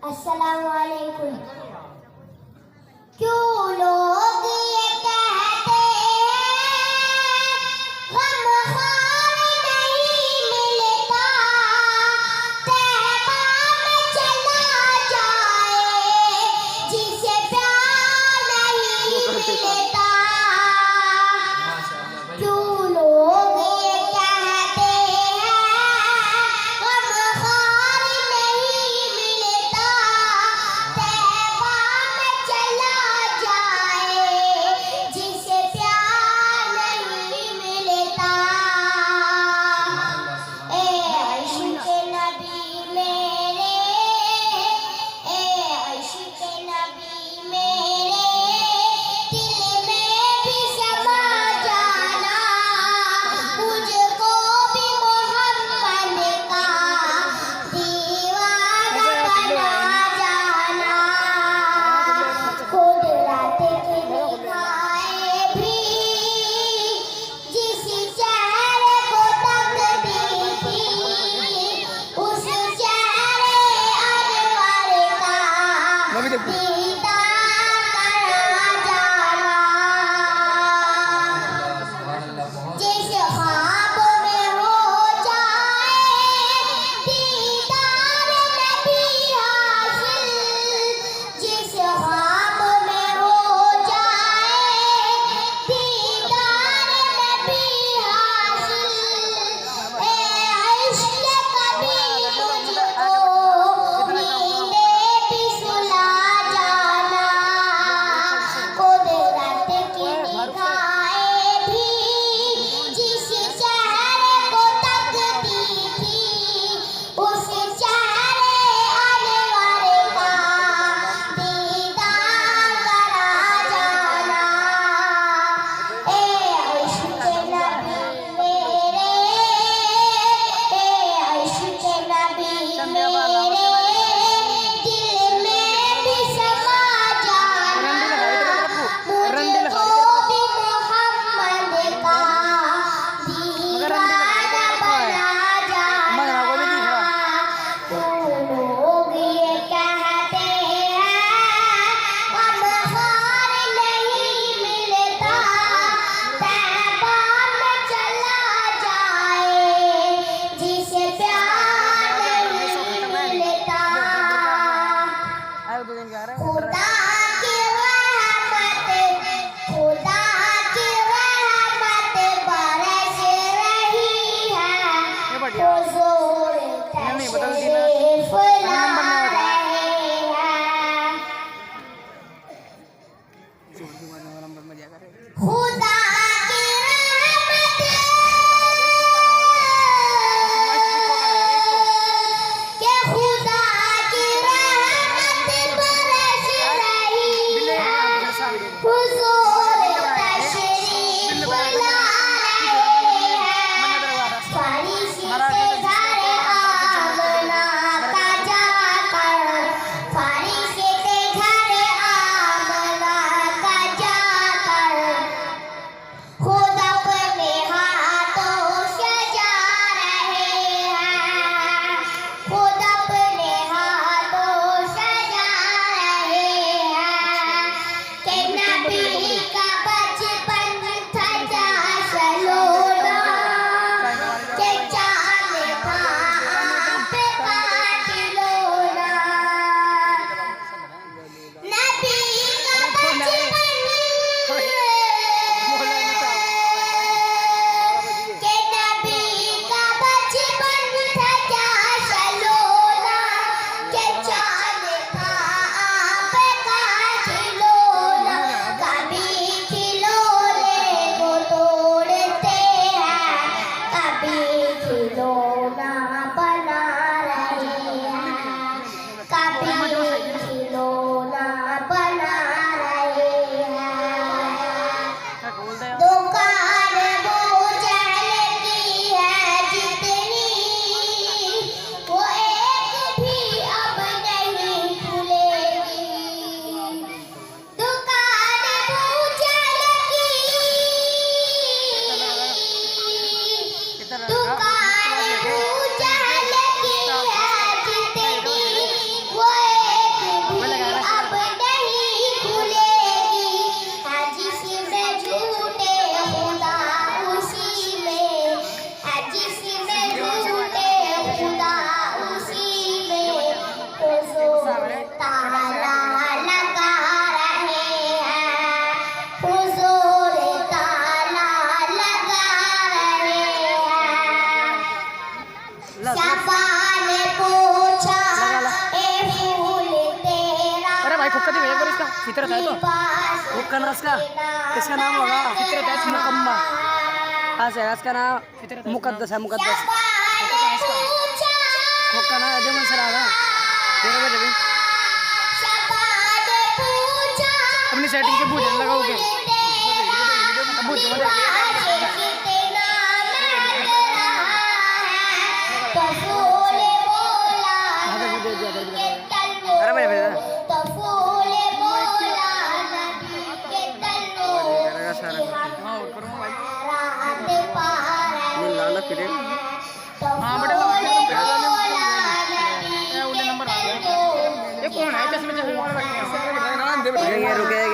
अस्सलामु अलैकुम। क्यों लोग ये कहते हैं गमखार नहीं मिलता, तैबा में चला जाए जिसे प्यार नहीं मिलता। क्यों लोग ये कहते हैं गमखार नहीं मिलता, तैबा में चला जाए जिसे प्यार नहीं मिलता। ए इश्क़ नबी मेरे, ए इश्क़ नबी मेरे दिल में भी समा जाना, मुझको भी मोहम्मद का दीवाना बना जाना। कुदरत की निगाहें भी जिस चेहरे को तकती थी, उस चेहरे अनवर का दीदार करा जाना। जिस ख्वाब में हो जाए दीदार नबी हासिल, जिस ख्वाब में हो जाए दीदार नबी हासिल। ए इश्क़ कभी मुझको नींदे भी सुला जाए। फितरत है तो वो कनास का इसका नाम होगा फितरत है इसका मुकम्मा। ऐसे इसका नाम मुकद्दस है, मुकद्दस। खोका ना जब सर आ रहा तेरे बजे भी अपनी सेटिंग के भूजन लगाओगे अरे भाई भाई हाँ और करूँगा भाई ये लाला फिरे हाँ बेटा उन्हें नंबर आ गया ये कौन है चश्मे चश्मे वाला बैठे हैं रुके